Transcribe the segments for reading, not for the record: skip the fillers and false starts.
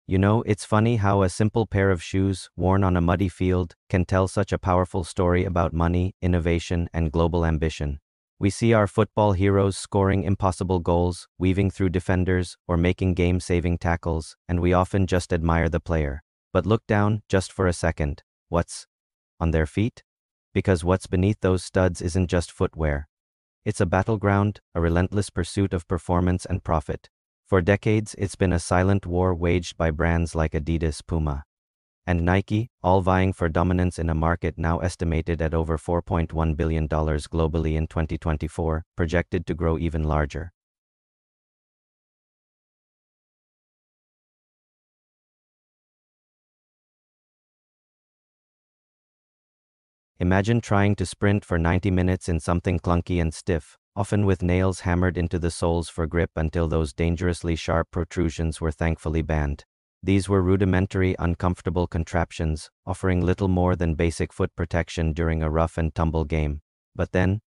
You know, it's funny how a simple pair of shoes worn on a muddy field can tell such a powerful story about money, innovation, and global ambition. We see our football heroes scoring impossible goals, weaving through defenders, or making game-saving tackles, and we often just admire the player. But look down, just for a second. What's on their feet? Because what's beneath those studs isn't just footwear. It's a battleground, a relentless pursuit of performance and profit. For decades, it's been a silent war waged by brands like Adidas, Puma, and Nike, all vying for dominance in a market now estimated at over $4.1 billion globally in 2024, projected to grow even larger. Imagine trying to sprint for 90 minutes in something clunky and stiff, often with nails hammered into the soles for grip until those dangerously sharp protrusions were thankfully banned. These were rudimentary, uncomfortable contraptions, offering little more than basic foot protection during a rough and tumble game. But then,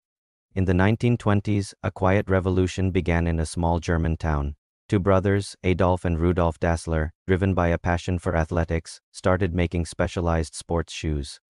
in the 1920s, a quiet revolution began in a small German town. Two brothers, Adolf and Rudolf Dassler, driven by a passion for athletics, started making specialized sports shoes.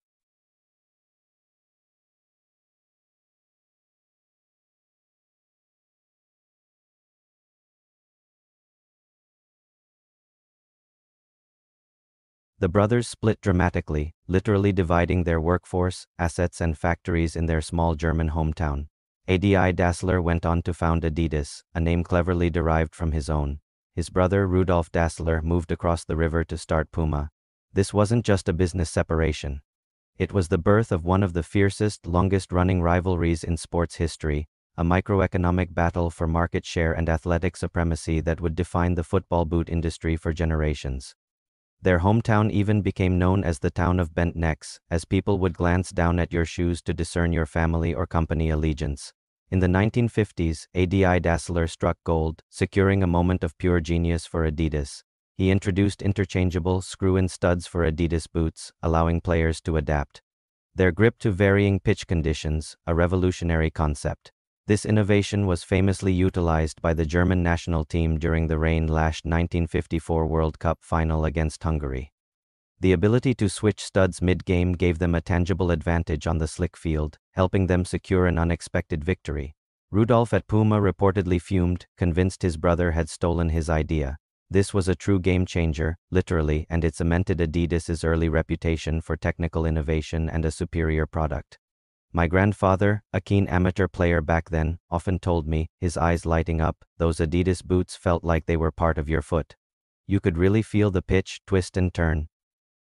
The brothers split dramatically, literally dividing their workforce, assets and factories in their small German hometown. Adi Dassler went on to found Adidas, a name cleverly derived from his own. His brother Rudolf Dassler moved across the river to start Puma. This wasn't just a business separation. It was the birth of one of the fiercest, longest-running rivalries in sports history, a microeconomic battle for market share and athletic supremacy that would define the football boot industry for generations. Their hometown even became known as the town of bent necks, as people would glance down at your shoes to discern your family or company allegiance. In the 1950s, Adi Dassler struck gold, securing a moment of pure genius for Adidas. He introduced interchangeable screw-in studs for Adidas boots, allowing players to adapt their grip to varying pitch conditions, a revolutionary concept. This innovation was famously utilized by the German national team during the rain-lashed 1954 World Cup final against Hungary. The ability to switch studs mid-game gave them a tangible advantage on the slick field, helping them secure an unexpected victory. Rudolf at Puma reportedly fumed, convinced his brother had stolen his idea. This was a true game-changer, literally, and it cemented Adidas's early reputation for technical innovation and a superior product. My grandfather, a keen amateur player back then, often told me, his eyes lighting up, those Adidas boots felt like they were part of your foot. You could really feel the pitch, twist and turn.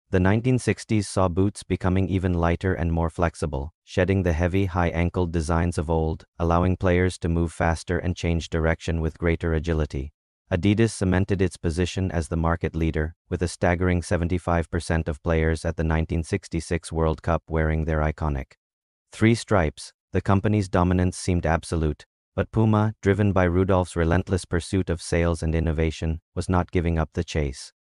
The 1960s saw boots becoming even lighter and more flexible, shedding the heavy, high-ankled designs of old, allowing players to move faster and change direction with greater agility. Adidas cemented its position as the market leader, with a staggering 75% of players at the 1966 World Cup wearing their iconic three stripes. The company's dominance seemed absolute, but Puma, driven by Rudolf's relentless pursuit of sales and innovation, was not giving up the chase.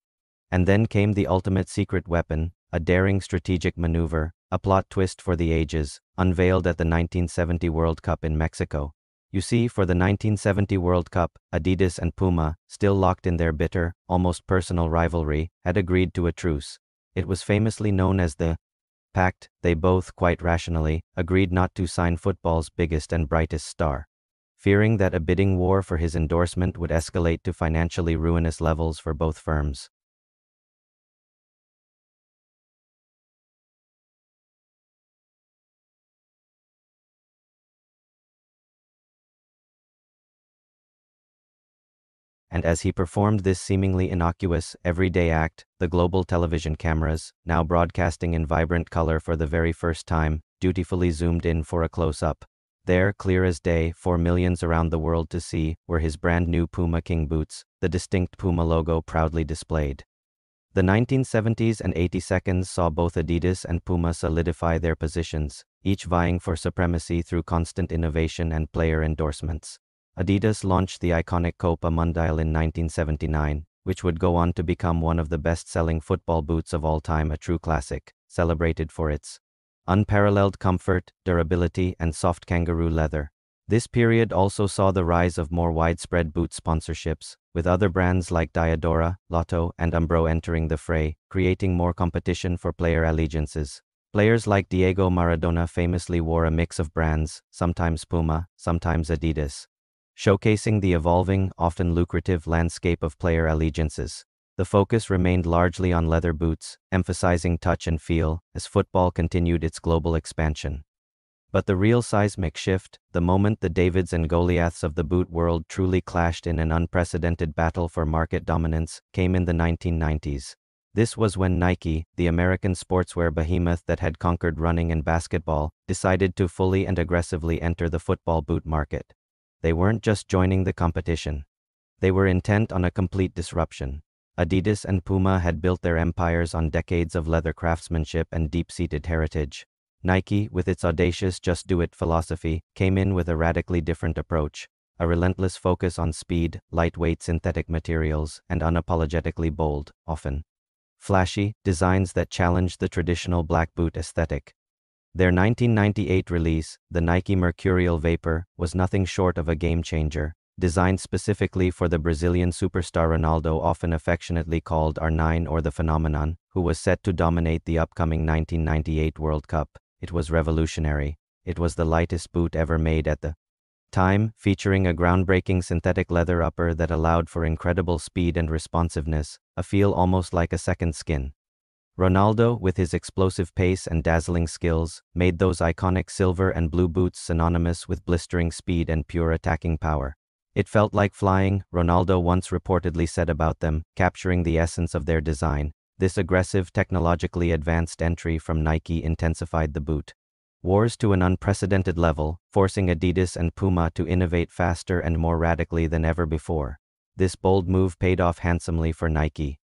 And then came the ultimate secret weapon, a daring strategic maneuver, a plot twist for the ages, unveiled at the 1970 World Cup in Mexico. You see, for the 1970 World Cup, Adidas and Puma, still locked in their bitter, almost personal rivalry, had agreed to a truce. It was famously known as the pact. They both, quite rationally, agreed not to sign football's biggest and brightest star, fearing that a bidding war for his endorsement would escalate to financially ruinous levels for both firms. And as he performed this seemingly innocuous, everyday act, the global television cameras, now broadcasting in vibrant color for the very first time, dutifully zoomed in for a close-up. There, clear as day, for millions around the world to see, were his brand-new Puma King boots, the distinct Puma logo proudly displayed. The 1970s and 80s saw both Adidas and Puma solidify their positions, each vying for supremacy through constant innovation and player endorsements. Adidas launched the iconic Copa Mundial in 1979, which would go on to become one of the best-selling football boots of all time, a true classic, celebrated for its unparalleled comfort, durability, and soft kangaroo leather. This period also saw the rise of more widespread boot sponsorships, with other brands like Diadora, Lotto, and Umbro entering the fray, creating more competition for player allegiances. Players like Diego Maradona famously wore a mix of brands, sometimes Puma, sometimes Adidas, showcasing the evolving, often lucrative landscape of player allegiances. The focus remained largely on leather boots, emphasizing touch and feel, as football continued its global expansion. But the real seismic shift, the moment the Davids and Goliaths of the boot world truly clashed in an unprecedented battle for market dominance, came in the 1990s. This was when Nike, the American sportswear behemoth that had conquered running and basketball, decided to fully and aggressively enter the football boot market. They weren't just joining the competition. They were intent on a complete disruption. Adidas and Puma had built their empires on decades of leather craftsmanship and deep-seated heritage. Nike, with its audacious just-do-it philosophy, came in with a radically different approach, a relentless focus on speed, lightweight synthetic materials, and unapologetically bold, often flashy, designs that challenged the traditional black boot aesthetic. Their 1998 release, the Nike Mercurial Vapor, was nothing short of a game-changer. Designed specifically for the Brazilian superstar Ronaldo, often affectionately called R9 or the Phenomenon, who was set to dominate the upcoming 1998 World Cup. It was revolutionary. It was the lightest boot ever made at the time, featuring a groundbreaking synthetic leather upper that allowed for incredible speed and responsiveness, a feel almost like a second skin. Ronaldo, with his explosive pace and dazzling skills, made those iconic silver and blue boots synonymous with blistering speed and pure attacking power. It felt like flying, Ronaldo once reportedly said about them, capturing the essence of their design. This aggressive, technologically advanced entry from Nike intensified the boot wars to an unprecedented level, forcing Adidas and Puma to innovate faster and more radically than ever before. This bold move paid off handsomely for Nike.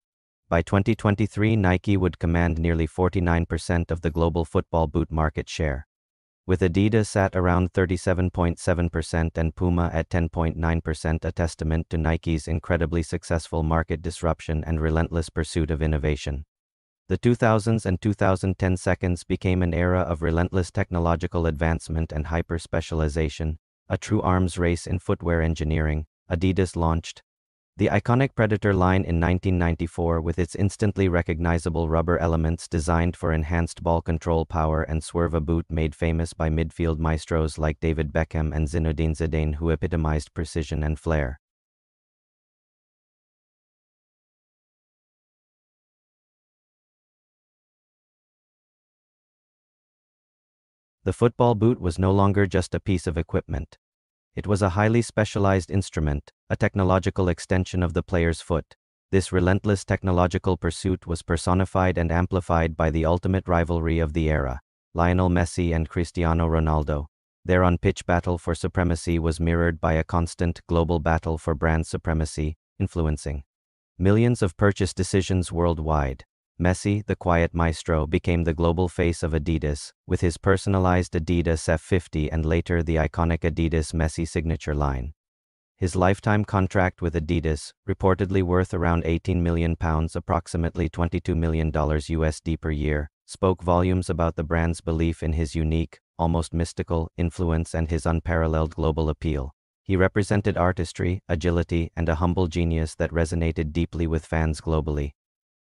By 2023, Nike would command nearly 49% of the global football boot market share, with Adidas at around 37.7% and Puma at 10.9%, a testament to Nike's incredibly successful market disruption and relentless pursuit of innovation. The 2000s and 2010s became an era of relentless technological advancement and hyper-specialization, a true arms race in footwear engineering. Adidas launched the iconic Predator line in 1994 with its instantly recognizable rubber elements designed for enhanced ball control power and swerve, a boot made famous by midfield maestros like David Beckham and Zinedine Zidane, who epitomized precision and flair. The football boot was no longer just a piece of equipment. It was a highly specialized instrument, a technological extension of the player's foot. This relentless technological pursuit was personified and amplified by the ultimate rivalry of the era, Lionel Messi and Cristiano Ronaldo. Their on-pitch battle for supremacy was mirrored by a constant, global battle for brand supremacy, influencing millions of purchase decisions worldwide. Messi, the quiet maestro, became the global face of Adidas, with his personalized Adidas F50 and later the iconic Adidas Messi signature line. His lifetime contract with Adidas, reportedly worth around £18 million, approximately $22 million USD per year, spoke volumes about the brand's belief in his unique, almost mystical, influence and his unparalleled global appeal. He represented artistry, agility, and a humble genius that resonated deeply with fans globally.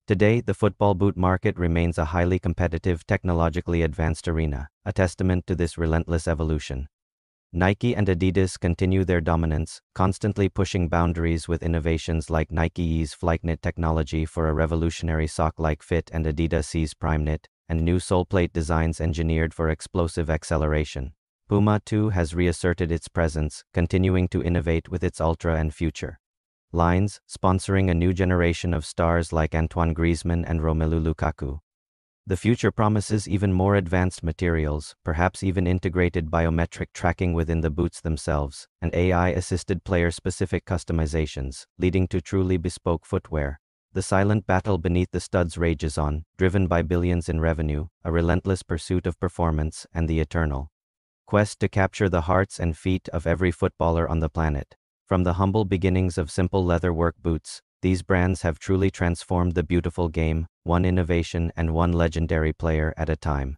Today, the football boot market remains a highly competitive, technologically advanced arena, a testament to this relentless evolution. Nike and Adidas continue their dominance, constantly pushing boundaries with innovations like Nike's Flyknit technology for a revolutionary sock-like fit and Adidas's PrimeKnit, and new sole plate designs engineered for explosive acceleration. Puma, too, has reasserted its presence, continuing to innovate with its Ultra and Future lines, sponsoring a new generation of stars like Antoine Griezmann and Romelu Lukaku. The future promises even more advanced materials, perhaps even integrated biometric tracking within the boots themselves, and AI-assisted player-specific customizations, leading to truly bespoke footwear. The silent battle beneath the studs rages on, driven by billions in revenue, a relentless pursuit of performance, and the eternal quest to capture the hearts and feet of every footballer on the planet. From the humble beginnings of simple leatherwork boots, these brands have truly transformed the beautiful game, one innovation and one legendary player at a time.